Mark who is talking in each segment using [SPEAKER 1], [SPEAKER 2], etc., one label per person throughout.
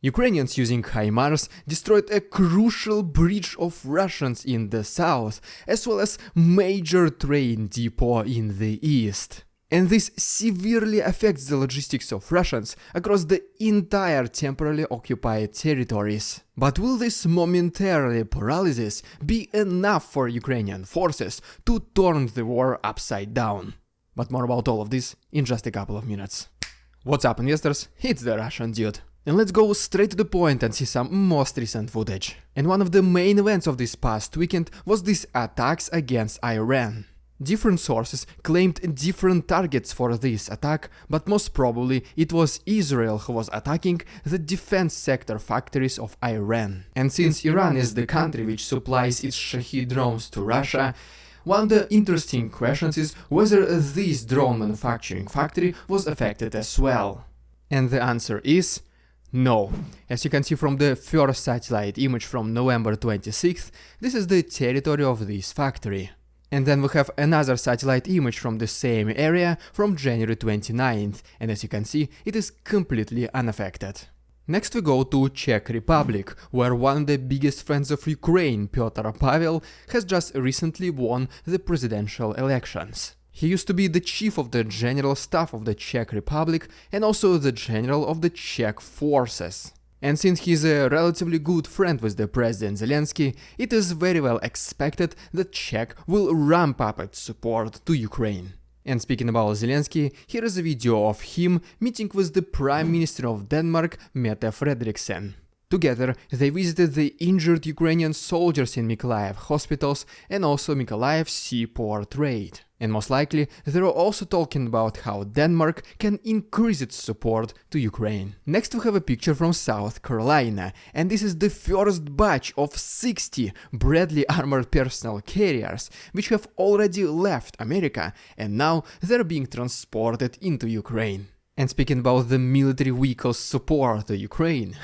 [SPEAKER 1] Ukrainians using HIMARS destroyed a crucial bridge of Russians in the south, as well as major train depot in the east. And this severely affects the logistics of Russians across the entire temporarily occupied territories. But will this momentarily paralysis be enough for Ukrainian forces to turn the war upside down? But more about all of this in just a couple of minutes. What's up, investors? It's the Russian dude. And let's go straight to the point and see some most recent footage. And one of the main events of this past weekend was these attacks against Iran. Different sources claimed different targets for this attack, but most probably it was Israel who was attacking the defense sector factories of Iran. And since Iran is the country which supplies its Shahed drones to Russia, one of the interesting questions is whether this drone manufacturing factory was affected as well. And the answer is no. As you can see from the first satellite image from November 26th, this is the territory of this factory. And then we have another satellite image from the same area from January 29th, and as you can see, it is completely unaffected. Next we go to Czech Republic, where one of the biggest friends of Ukraine, Petr Pavel, has just recently won the presidential elections. He used to be the chief of the general staff of the Czech Republic and also the general of the Czech forces. And since he's a relatively good friend with the President Zelensky, it is very well expected that Czech will ramp up its support to Ukraine. And speaking about Zelensky, here is a video of him meeting with the Prime Minister of Denmark, Mette Frederiksen. Together, they visited the injured Ukrainian soldiers in Mykolaiv hospitals and also Mykolaiv seaport raid. And most likely, they were also talking about how Denmark can increase its support to Ukraine. Next we have a picture from South Carolina, and this is the first batch of 60 Bradley armored personnel carriers, which have already left America, and now they're being transported into Ukraine. And speaking about the military vehicles support to Ukraine,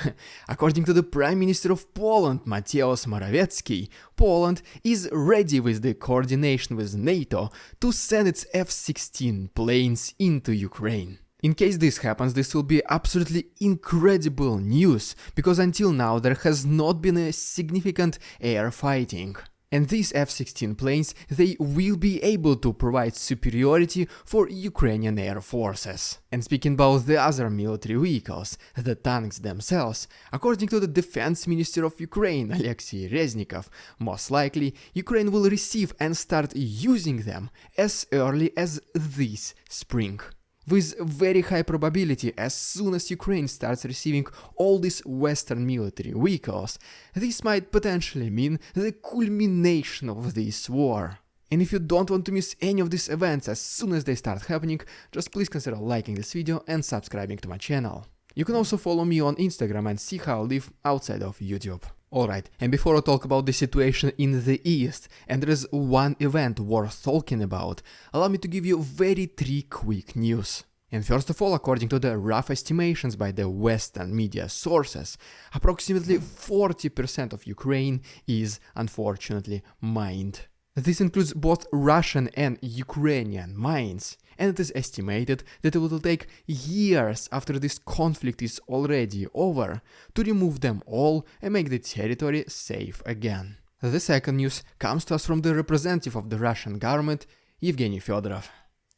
[SPEAKER 1] according to the Prime Minister of Poland, Mateusz Morawiecki, Poland is ready with the coordination with NATO to send its F-16 planes into Ukraine. In case this happens, this will be absolutely incredible news, because until now there has not been a significant air fighting. And these F-16 planes, they will be able to provide superiority for Ukrainian air forces. And speaking about the other military vehicles, the tanks themselves, according to the Defense Minister of Ukraine, Alexei Reznikov, most likely Ukraine will receive and start using them as early as this spring. With very high probability, as soon as Ukraine starts receiving all these Western military vehicles, this might potentially mean the culmination of this war. And if you don't want to miss any of these events as soon as they start happening, just please consider liking this video and subscribing to my channel. You can also follow me on Instagram and see how I live outside of YouTube. Alright, and before I talk about the situation in the East, and there is one event worth talking about, allow me to give you three quick news. And first of all, according to the rough estimations by the Western media sources, approximately 40% of Ukraine is unfortunately mined. This includes both Russian and Ukrainian mines, and it is estimated that it will take years after this conflict is already over to remove them all and make the territory safe again. The second news comes to us from the representative of the Russian government, Evgeny Fedorov.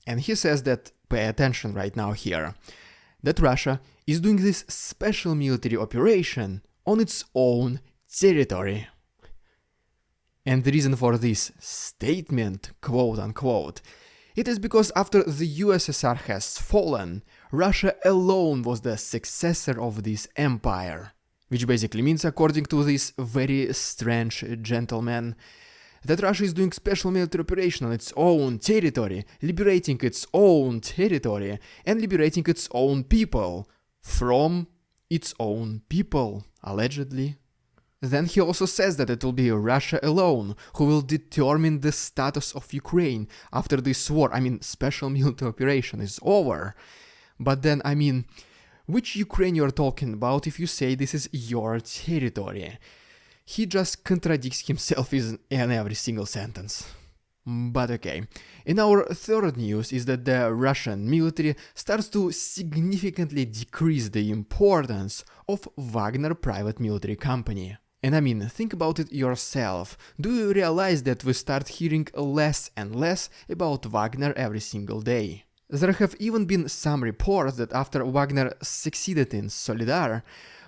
[SPEAKER 1] And he says that, pay attention right now here, that Russia is doing this special military operation on its own territory. And the reason for this statement, quote unquote, it is because after the USSR has fallen, Russia alone was the successor of this empire. Which basically means, according to this very strange gentleman, that Russia is doing special military operation on its own territory, liberating its own territory, and liberating its own people from its own people, allegedly. Then he also says that it will be Russia alone who will determine the status of Ukraine after this war, special military operation is over. But then, which Ukraine you're talking about if you say this is your territory? He just contradicts himself in every single sentence. But okay. And our third news is that the Russian military starts to significantly decrease the importance of Wagner private military company. And I mean, think about it yourself. Do you realize that we start hearing less and less about Wagner every single day? There have even been some reports that after Wagner succeeded in Solidar,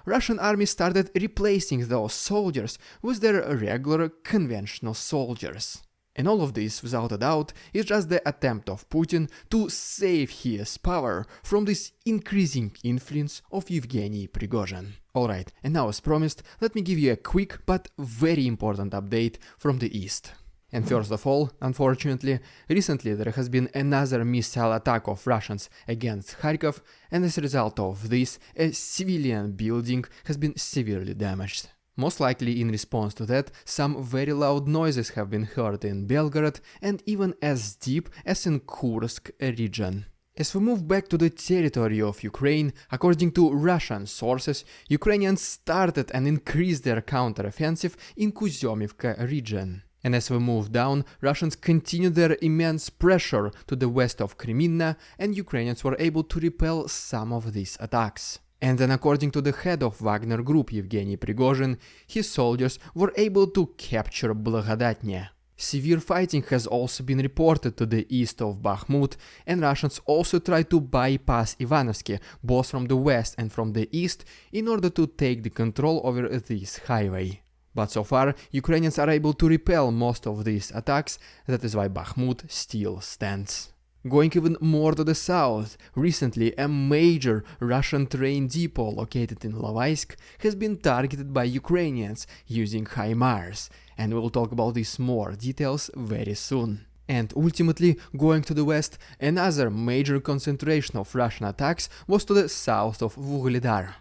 [SPEAKER 1] Russian army started replacing those soldiers with their regular conventional soldiers. And all of this, without a doubt, is just the attempt of Putin to save his power from this increasing influence of Yevgeny Prigozhin. Alright, and now as promised, let me give you a quick but very important update from the east. And first of all, unfortunately, recently there has been another missile attack of Russians against Kharkov, and as a result of this, a civilian building has been severely damaged. Most likely in response to that, some very loud noises have been heard in Belgorod and even as deep as in Kursk region. As we move back to the territory of Ukraine, according to Russian sources, Ukrainians started and increased their counteroffensive in Kuzymivka region. And as we move down, Russians continued their immense pressure to the west of Crimea, and Ukrainians were able to repel some of these attacks. And then according to the head of Wagner Group, Yevgeny Prigozhin, his soldiers were able to capture Blagodatnya. Severe fighting has also been reported to the east of Bakhmut, and Russians also tried to bypass Ivanovsky, both from the west and from the east, in order to take the control over this highway. But so far, Ukrainians are able to repel most of these attacks, that is why Bakhmut still stands. Going even more to the south, recently a major Russian train depot located in Ilovaisk has been targeted by Ukrainians using HIMARS, and we'll talk about these more details very soon. And ultimately, going to the west, another major concentration of Russian attacks was to the south of Vuhledar.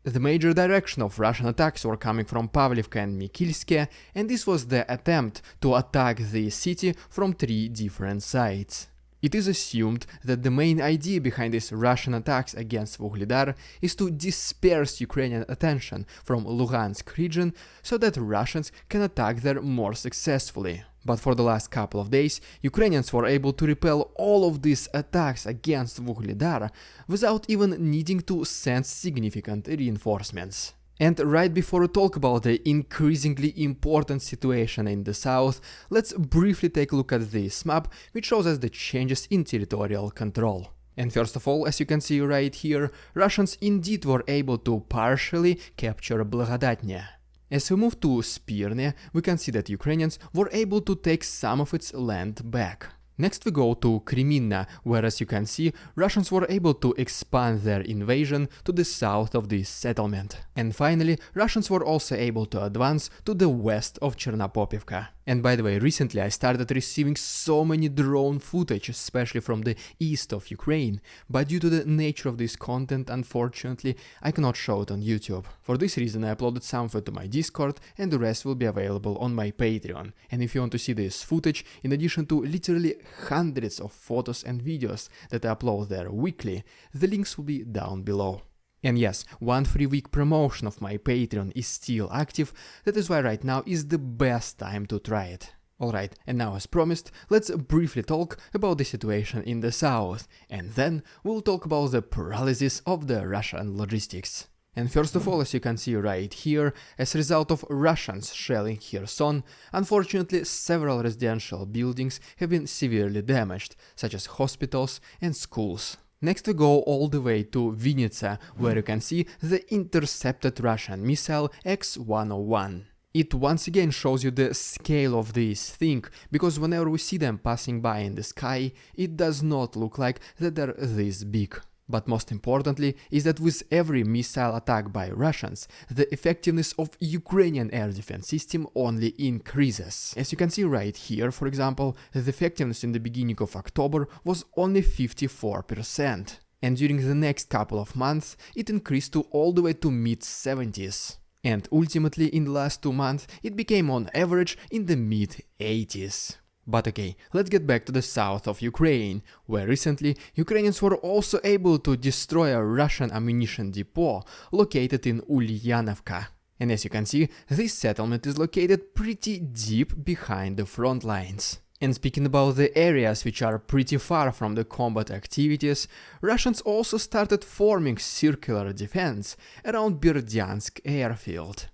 [SPEAKER 1] The major direction of Russian attacks were coming from Pavlivka and Mikilske, and this was the attempt to attack the city from 3 different sides. It is assumed that the main idea behind these Russian attacks against Vuhledar is to disperse Ukrainian attention from Luhansk region so that Russians can attack there more successfully. But for the last couple of days, Ukrainians were able to repel all of these attacks against Vuhledar without even needing to send significant reinforcements. And right before we talk about the increasingly important situation in the south, let's briefly take a look at this map, which shows us the changes in territorial control. And first of all, as you can see right here, Russians indeed were able to partially capture Blagodatnya. As we move to Spirne, we can see that Ukrainians were able to take some of its land back. Next we go to Crimea, where as you can see, Russians were able to expand their invasion to the south of this settlement. And finally, Russians were also able to advance to the west of Chernopopivka. And by the way, recently I started receiving so many drone footage, especially from the east of Ukraine, but due to the nature of this content, unfortunately, I cannot show it on YouTube. For this reason, I uploaded some of it to my Discord, and the rest will be available on my Patreon. And if you want to see this footage, in addition to literally hundreds of photos and videos that I upload there weekly, the links will be down below. And yes, one free week promotion of my Patreon is still active, that is why right now is the best time to try it. Alright, and now as promised, let's briefly talk about the situation in the south, and then we'll talk about the paralysis of the Russian logistics. And first of all, as you can see right here, as a result of Russians shelling Kherson, unfortunately several residential buildings have been severely damaged, such as hospitals and schools. Next we go all the way to Vinnytsia, where you can see the intercepted Russian missile X-101. It once again shows you the scale of this thing, because whenever we see them passing by in the sky, it does not look like that they're this big. But most importantly is that with every missile attack by Russians, the effectiveness of Ukrainian air defense system only increases. As you can see right here, for example, the effectiveness in the beginning of October was only 54%. And during the next couple of months, it increased to all the way to mid-70s. And ultimately, in the last 2 months, it became on average in the mid-80s. But okay, let's get back to the south of Ukraine, where recently Ukrainians were also able to destroy a Russian ammunition depot located in Ulyanovka. And as you can see, this settlement is located pretty deep behind the front lines. And speaking about the areas which are pretty far from the combat activities, Russians also started forming circular defense around Berdyansk airfield.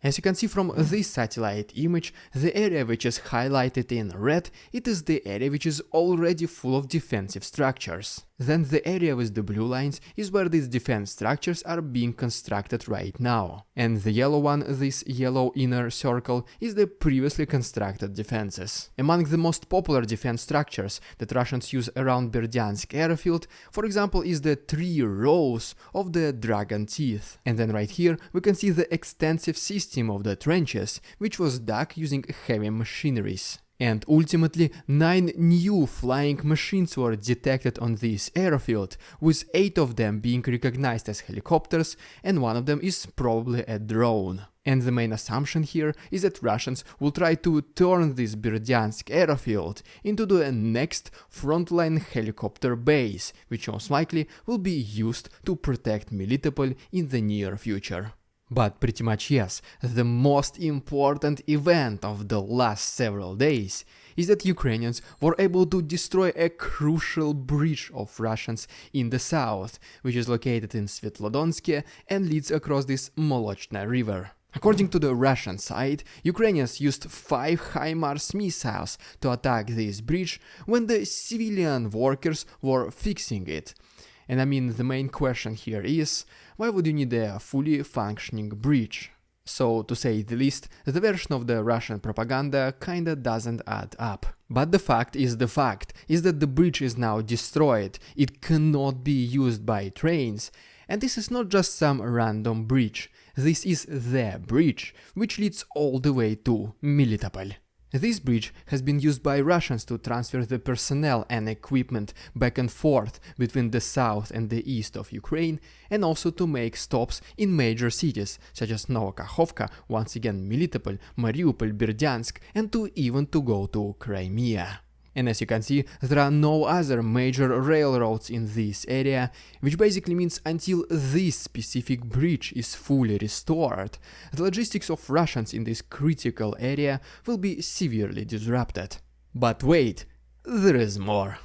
[SPEAKER 1] As you can see from this satellite image, the area which is highlighted in red, it is the area which is already full of defensive structures. Then the area with the blue lines is where these defense structures are being constructed right now. And the yellow one, this yellow inner circle, is the previously constructed defenses. Among the most popular defense structures that Russians use around Berdyansk airfield, for example, is the 3 rows of the dragon teeth. And then right here we can see the extensive system of the trenches, which was dug using heavy machineries. And ultimately, 9 new flying machines were detected on this airfield, with 8 of them being recognized as helicopters, and one of them is probably a drone. And the main assumption here is that Russians will try to turn this Berdyansk airfield into the next frontline helicopter base, which most likely will be used to protect Melitopol in the near future. But pretty much yes, the most important event of the last several days is that Ukrainians were able to destroy a crucial bridge of Russians in the south, which is located in Svetlodonsk and leads across this Molochna river. According to the Russian side, Ukrainians used 5 HIMARS missiles to attack this bridge when the civilian workers were fixing it. And I mean, the main question here is, why would you need a fully functioning bridge? So, to say the least, the version of the Russian propaganda kinda doesn't add up. But the fact is that the bridge is now destroyed, it cannot be used by trains, and this is not just some random bridge, this is the bridge, which leads all the way to Melitopol. This bridge has been used by Russians to transfer the personnel and equipment back and forth between the south and the east of Ukraine, and also to make stops in major cities such as Novokakhovka, once again Melitopol, Mariupol, Berdyansk, and even to go to Crimea. And as you can see, there are no other major railroads in this area, which basically means until this specific bridge is fully restored, the logistics of Russians in this critical area will be severely disrupted. But wait, there is more.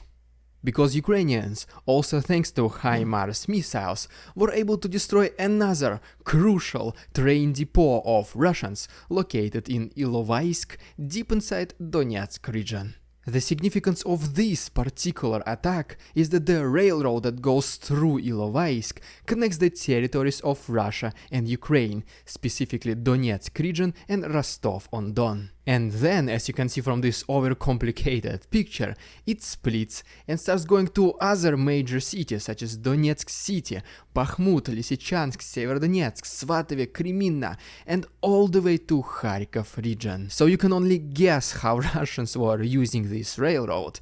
[SPEAKER 1] Because Ukrainians, also thanks to HIMARS missiles, were able to destroy another crucial train depot of Russians located in Ilovaisk, deep inside Donetsk region. The significance of this particular attack is that the railroad that goes through Ilovaisk connects the territories of Russia and Ukraine, specifically Donetsk region and Rostov-on-Don. And then, as you can see from this overcomplicated picture, it splits and starts going to other major cities such as Donetsk city, Bakhmut, Lysychansk, Severodonetsk, Svatove, Kreminna, and all the way to Kharkov region. So you can only guess how Russians were using this railroad.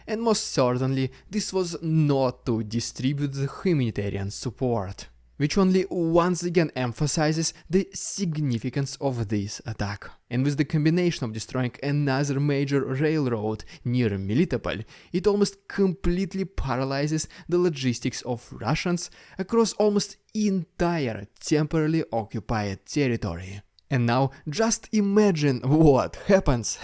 [SPEAKER 1] And most certainly, this was not to distribute the humanitarian support, which only once again emphasizes the significance of this attack. And with the combination of destroying another major railroad near Melitopol, it almost completely paralyzes the logistics of Russians across almost entire temporarily occupied territory. And now just imagine what happens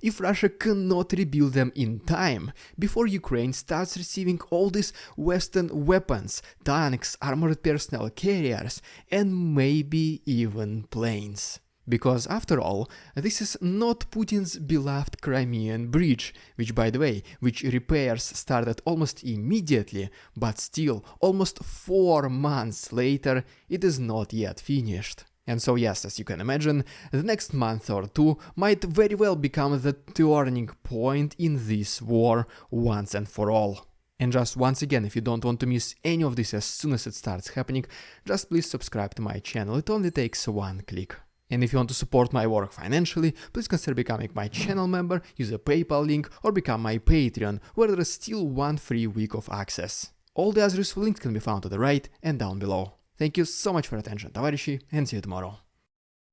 [SPEAKER 1] if Russia cannot rebuild them in time before Ukraine starts receiving all these Western weapons, tanks, armored personnel carriers, and maybe even planes. Because after all, this is not Putin's beloved Crimean bridge, which by the way, which repairs started almost immediately, but still almost 4 months later, it is not yet finished. And so yes, as you can imagine, the next month or 2 might very well become the turning point in this war once and for all. And just once again, if you don't want to miss any of this as soon as it starts happening, just please subscribe to my channel, it only takes 1 click. And if you want to support my work financially, please consider becoming my channel member, use a PayPal link, or become my Patreon, where there is still 1 free week of access. All the other useful links can be found to the right and down below. Thank you so much for your attention, товарищи, and see you tomorrow.